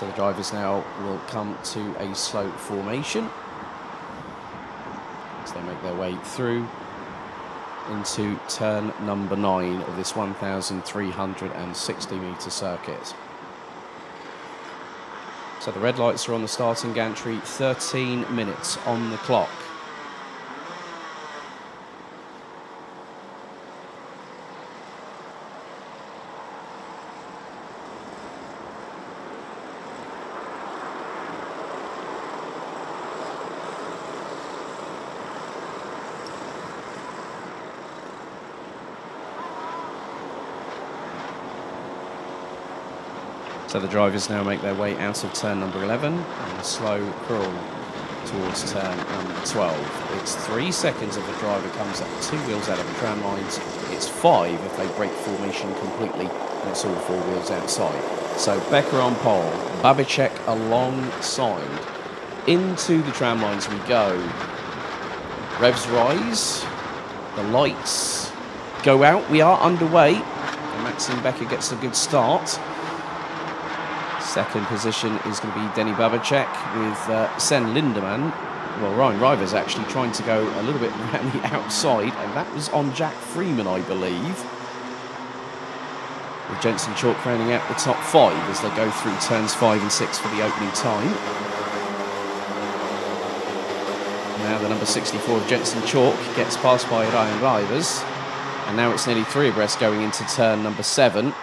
So the drivers now will come to a slow formation as they make their way through into turn number 9 of this 1,360-metre circuit. So the red lights are on the starting gantry, 13 minutes on the clock. So the drivers now make their way out of turn number 11 and a slow crawl towards turn number 12. It's 3 seconds if the driver comes up 2 wheels out of the tram lines. It's 5 if they break formation completely, and it's all 4 wheels outside. So Becker on pole, Babicek alongside. Into the tram lines we go. Revs rise, the lights go out. We are underway, and Maxim Becker gets a good start. Second position is going to be Denny Babicek with Sen Lindemann. Well, Ryan Rivers actually trying to go a little bit around the outside, and that was on Jack Freeman, I believe. With Jensen Chalk rounding out the top 5 as they go through turns 5 and 6 for the opening time. Now the number 64 of Jensen Chalk gets passed by Ryan Rivers, and now it's nearly 3 abreast going into turn number 7.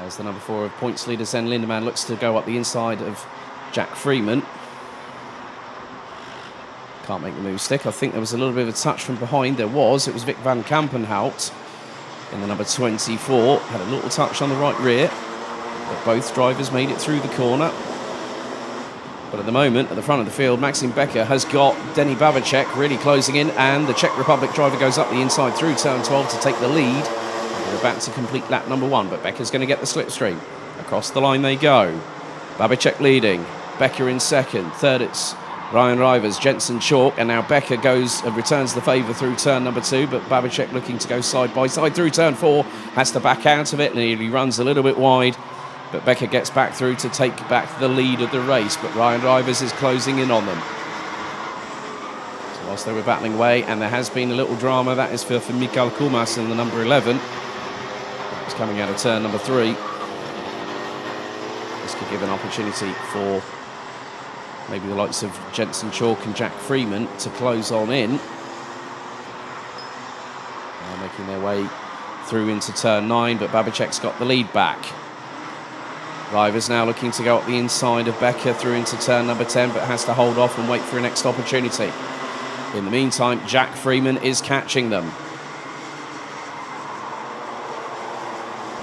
As the number 4 of points leader Zen Lindemann looks to go up the inside of Jack Freeman. Can't make the move stick. I think there was a little bit of a touch from behind. There was. It was Vic van Kampenhout in the number 24. Had a little touch on the right rear. But both drivers made it through the corner. But at the moment, at the front of the field, Maxim Becker has got Denny Babicek really closing in. And the Czech Republic driver goes up the inside through turn 12 to take the lead. They're about to complete lap number 1, but Becker's going to get the slipstream. Across the line they go. Babicek leading, Becker in second. Third it's Ryan Rivers, Jensen Chalk, and now Becker returns the favour through turn number 2, but Babicek looking to go side by side through turn 4, has to back out of it, and he runs a little bit wide, but Becker gets back through to take back the lead of the race, but Ryan Rivers is closing in on them. So whilst they were battling away, and there has been a little drama, that is for Mikael Kumas in the number 11. He's coming out of turn number 3. This could give an opportunity for maybe the likes of Jensen Chalk and Jack Freeman to close on in. Now making their way through into turn 9, but Babicek's got the lead back. Rivers now looking to go up the inside of Becker through into turn number 10, but has to hold off and wait for a next opportunity. In the meantime, Jack Freeman is catching them.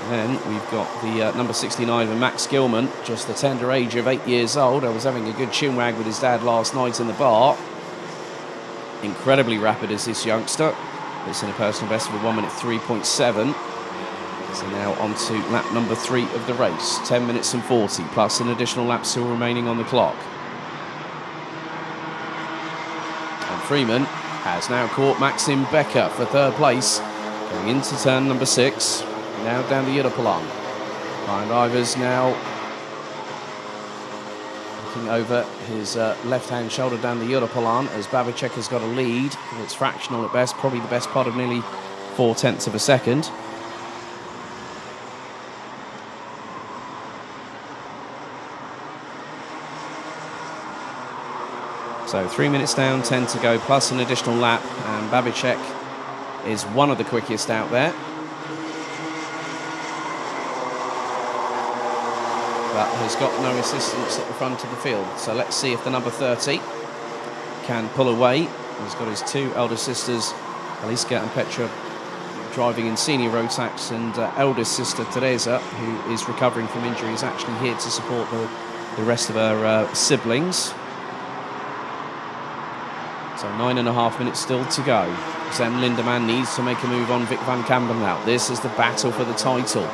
And then we've got the number 69 of Max Gilman, just the tender age of 8 years old. I was having a good chinwag with his dad last night in the bar. Incredibly rapid is this youngster. It's in a personal best of a 1 minute 3.7. So now on to lap number 3 of the race. 10 minutes and 40, plus an additional lap still remaining on the clock. And Freeman has now caught Maxim Becker for 3rd place, going into turn number 6. Now down the Ytterplan. Ryan Rivers now looking over his left-hand shoulder down the Ytterplan as Babicek has got a lead. It's fractional at best, probably the best part of nearly 0.4 of a second. So 3 minutes down, 10 to go, plus an additional lap, and Babicek is one of the quickest out there. But has got no assistance at the front of the field. So let's see if the number 30 can pull away. He's got his 2 elder sisters, Aliska and Petra, driving in senior Rotax, and eldest sister Teresa, who is recovering from injury, is actually here to support the rest of her siblings. So 9.5 minutes still to go. Zen Lindemann needs to make a move on Vic van Kampenhout. This is the battle for the title.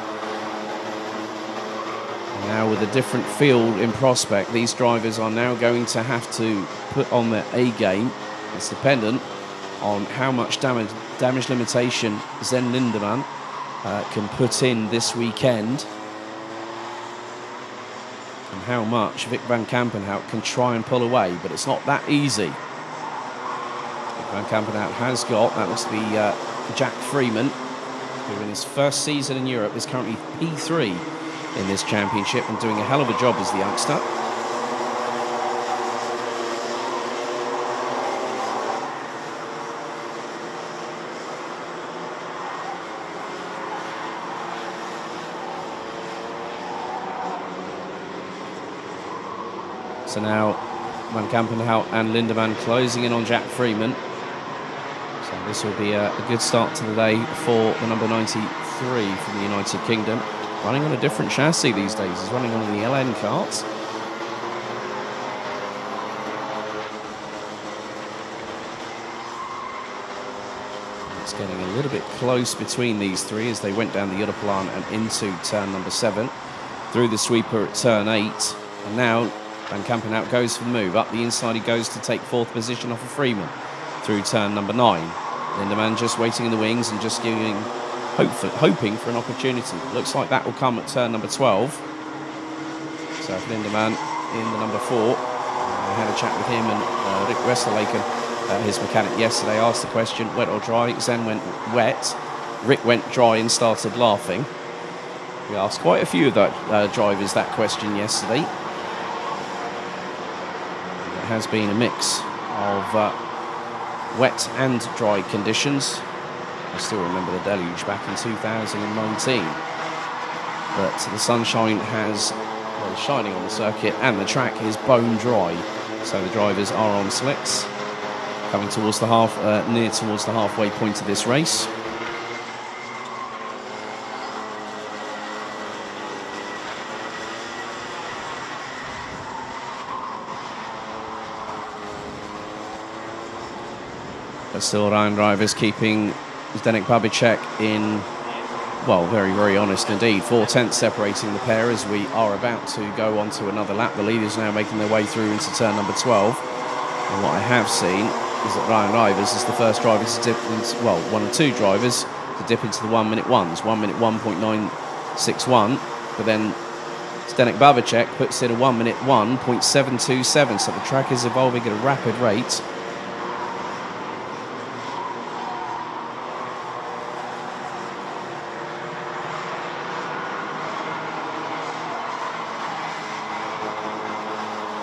Now with a different field in prospect, these drivers are now going to have to put on their A game. It's dependent on how much damage limitation Zen Lindemann can put in this weekend. and how much Vic van Kampenhout can try and pull away, but it's not that easy. Vic van Kampenhout has got, that looks to be Jack Freeman, who in his first season in Europe is currently P3 in this championship and doing a hell of a job as the youngster. So now Van Kampenhout and Lindemann closing in on Jack Freeman. So this will be a good start to the day for the number 93 from the United Kingdom. Running on a different chassis these days. He's running on the LN karts. It's getting a little bit close between these three as they went down the Jutterplan and into turn number 7. Through the sweeper at turn 8. And now Van Kampenhout goes for the move. Up the inside he goes to take 4th position off of Freeman through turn number 9. Lindemann just waiting in the wings and just giving, hoping for an opportunity. Looks like that will come at turn number 12. So Lindemann in the number 4. I had a chat with him and Rick Westerlaken, his mechanic, yesterday, asked the question, wet or dry? Zen went wet. Rick went dry and started laughing. We asked quite a few of the drivers that question yesterday. Has been a mix of wet and dry conditions. I still remember the deluge back in 2019. But the sunshine has shining on the circuit and the track is bone dry. So the drivers are on slicks, coming towards the near towards the halfway point of this race. But still, Ryan drivers keeping Zdeněk Babicek in, well, very, very honest indeed. 4/10 separating the pair as we are about to go on to another lap. The leaders now making their way through into turn number 12. And what I have seen is that Ryan Rivers is the first driver to dip into, well, one or two drivers to dip into the 1 minute ones. 1 minute 1.961. But then Zdeněk Babicek puts in a 1 minute 1.727. So the track is evolving at a rapid rate.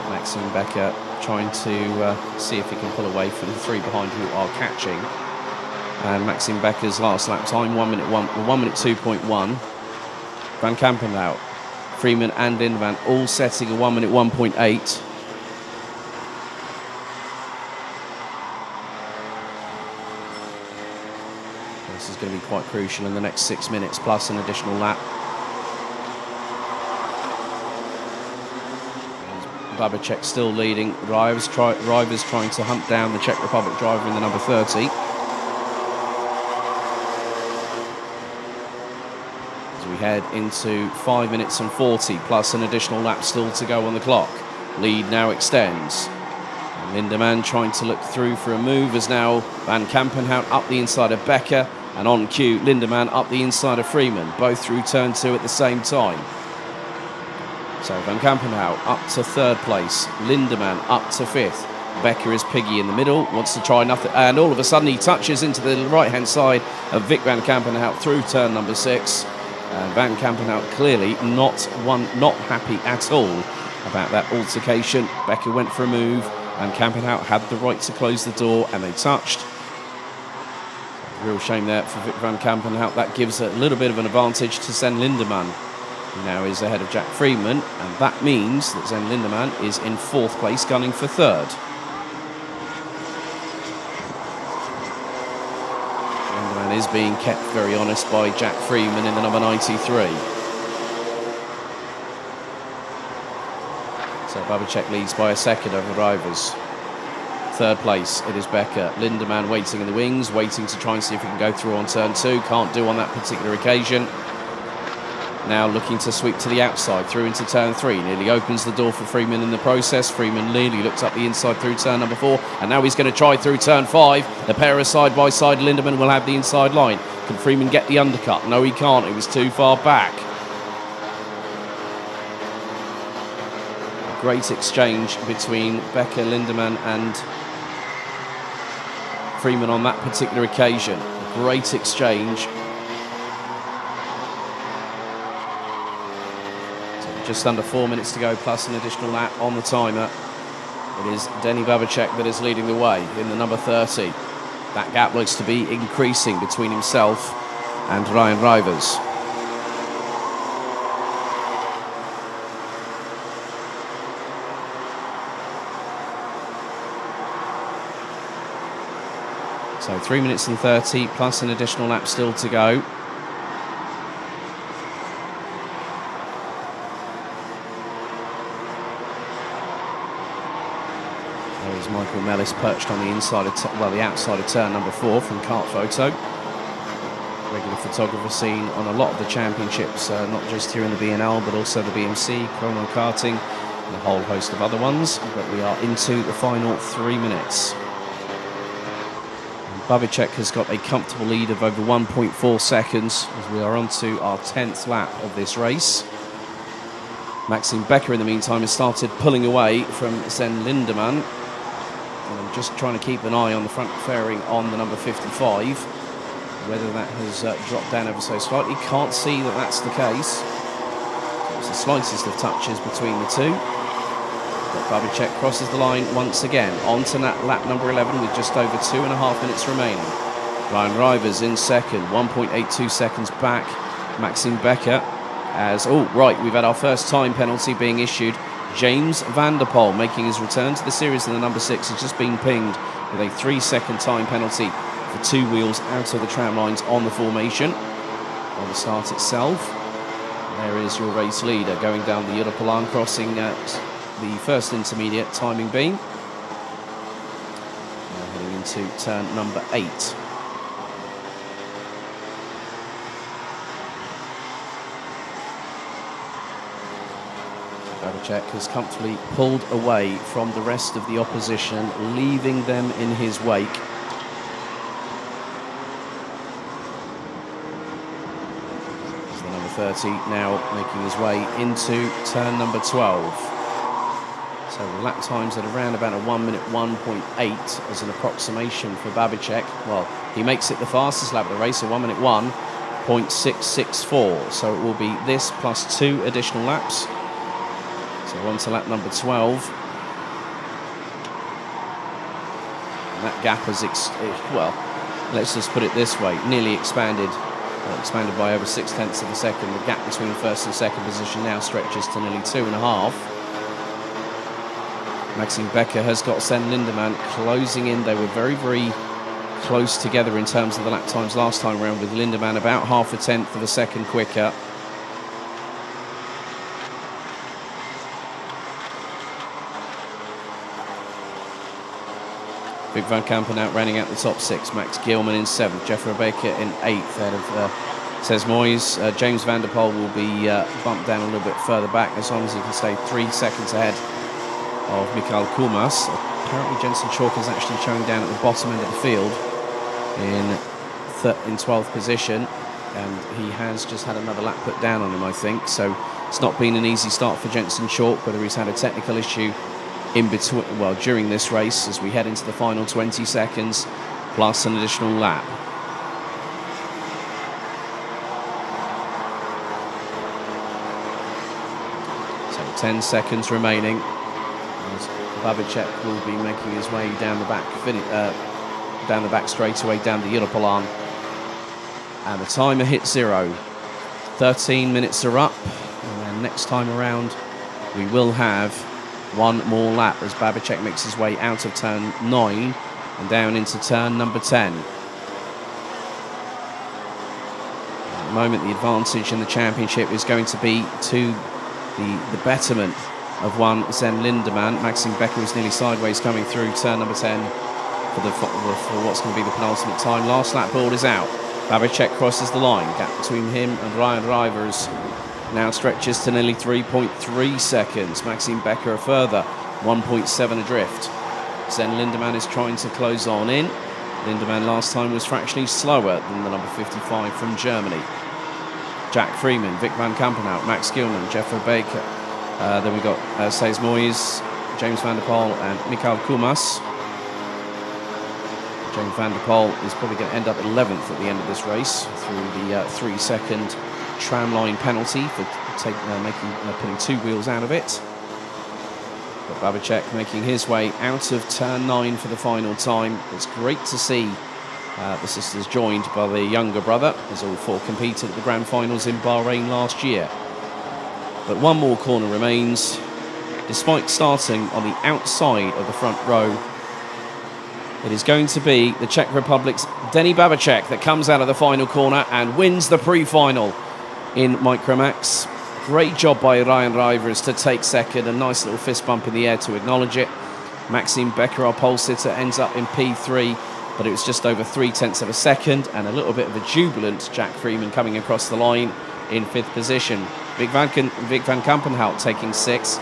Maxim Becker trying to see if he can pull away from the three behind who are catching. And Maxim Becker's last lap time, 1 minute 2.1. Van Kampenhout, Freeman and Lindemann all setting a 1 minute 1.8. This is going to be quite crucial in the next 6 minutes plus an additional lap. Babicek still leading. Rivers trying to hunt down the Czech Republic driver in the number 30. As we head into 5 minutes and 40 plus an additional lap still to go on the clock. Lead now extends. And Lindemann trying to look through for a move as now Van Kampenhout up the inside of Becker, and on cue Lindemann up the inside of Freeman, both through turn 2 at the same time. So Van Kampenhout up to 3rd place, Lindemann up to 5th. Becker is piggy in the middle, wants to try nothing, and all of a sudden he touches into the right-hand side of Vic Van Kampenhout through turn number 6. And Van Kampenhout clearly not happy at all about that altercation. Becker went for a move, and Kampenhout had the right to close the door, and they touched. Real shame there for Vic Van Kampenhout. That gives a little bit of an advantage to Zen Lindemann. Now is ahead of Jack Freeman, and that means that Zen Lindemann is in 4th place, gunning for 3rd. Lindemann is being kept very honest by Jack Freeman in the number 93. So Babicek leads by a second over Rivers. 3rd place, it is Becker. Lindemann waiting in the wings, waiting to try and see if he can go through on turn 2. Can't do on that particular occasion. Now looking to sweep to the outside through into turn 3. Nearly opens the door for Freeman in the process. Freeman nearly looks up the inside through turn number 4. And now he's going to try through turn 5. The pair are side by side. Lindemann will have the inside line. Can Freeman get the undercut? No, he can't. He was too far back. great exchange between Becker, Lindemann and Freeman on that particular occasion. Great exchange. So just under 4 minutes to go, plus an additional lap on the timer. It is Denny Babicek that is leading the way in the number 30. That gap looks to be increasing between himself and Ryan Rivers. So 3 minutes and 30 plus an additional lap still to go. There is Michael Mellis perched on the inside of, the outside of turn number 4 from Kart Photo. Regular photographer seen on a lot of the championships, not just here in the BNL, but also the BMC, Chrono Karting, and a whole host of other ones. But we are into the final 3 minutes. Babicek has got a comfortable lead of over 1.4 seconds as we are on to our 10th lap of this race. Maxime Becker, in the meantime, has started pulling away from Sven Lindemann. And I'm just trying to keep an eye on the front fairing on the number 55. Whether that has dropped down ever so slightly. Can't see that that's the case. It's the slightest of touches between the two. Babicek crosses the line once again, on to lap number 11 with just over 2.5 minutes remaining. Ryan Rivers in second, 1.82 seconds back. Maxime Becker as, oh right, we've had our first time penalty being issued. James van der Poel making his return to the series in the number 6 has just been pinged with a 3-second time penalty for 2 wheels out of the tram lines on the formation. On the start itself, there is your race leader going down the Europalan, crossing at the first intermediate timing beam. Now heading into turn number 8. Babicek has comfortably pulled away from the rest of the opposition, leaving them in his wake. As the number 30 now making his way into turn number 12. So the lap times at around about a 1 minute 1.8 as an approximation for Babicek. Well, he makes it the fastest lap of the race, a 1 minute 1.664. So it will be this plus 2 additional laps. So on to lap number 12. And that gap has, well, let's just put it this way, nearly expanded. Expanded by over 0.6 of a second. The gap between first and second position now stretches to nearly 2.5. Maxime Becker has got Sven Lindemann closing in. They were very, very close together in terms of the lap times last time around, with Lindemann about 0.5 of a second quicker. Vic van Kampenhout rounding out the top 6. Max Gilman in 7th. Jeffrey Baker in 8th. Ahead of Says Moyes. James van der Poel will be bumped down a little bit further back as long as he can stay 3 seconds ahead of Mikael Koolmaas. Apparently Jensen Chalk is actually showing down at the bottom end of the field in 12th position, and he has just had another lap put down on him, I think. So it's not been an easy start for Jensen Chalk, whether he's had a technical issue in between, well, during this race as we head into the final 20 seconds plus an additional lap. So 10 seconds remaining. Babicek will be making his way down the back straightaway down the Europalan, and the timer hits 0. 13 minutes are up, and then next time around we will have one more lap as Babicek makes his way out of turn 9 and down into turn number 10. At the moment, the advantage in the championship is going to be to the betterment of one Sven Lindemann. Maxime Becker was nearly sideways coming through turn number 10 for what's going to be the penultimate time. Last lap board is out. Babicek crosses the line. Gap between him and Ryan Rivers now stretches to nearly 3.3 seconds. Maxime Becker a further 1.7 adrift. Sven Lindemann is trying to close on in. Lindemann last time was fractionally slower than the number 55 from Germany. Jack Freeman, Vic van Kampenhout, Max Gilman, Jeffrey Baker, Then we've got Seis Moyes, James van der Poel and Michael Kumas. James van der Poel is probably going to end up 11th at the end of this race through the 3-second tramline penalty for putting 2 wheels out of it. But Babacek making his way out of turn 9 for the final time. It's great to see the sisters joined by their younger brother, as all 4 competed at the Grand Finals in Bahrain last year. But one more corner remains. Despite starting on the outside of the front row, it is going to be the Czech Republic's Denny Babacek that comes out of the final corner and wins the pre-final in Micromax. Great job by Ryan Rivers to take second. A nice little fist bump in the air to acknowledge it. Maxime Becker, our pole sitter, ends up in P3, but it was just over 0.3 of a second, and a little bit of a jubilant Jack Freeman coming across the line in 5th position. Vic van Kampenhout taking 6th.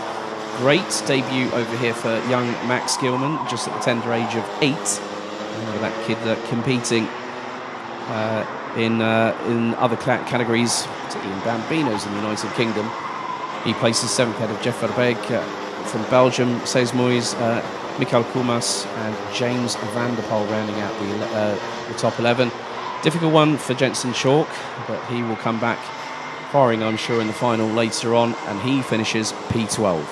Great debut over here for young Max Gilman, just at the tender age of 8. Remember that kid competing in other categories, particularly in Bambinos in the United Kingdom. He places 7th ahead of Jeff Verbeek from Belgium, Seis Moyes, Michael Kumas and James van der Poel rounding out the top 11. Difficult one for Jensen Chalk, but he will come back firing, I'm sure, in the final later on, and he finishes P12.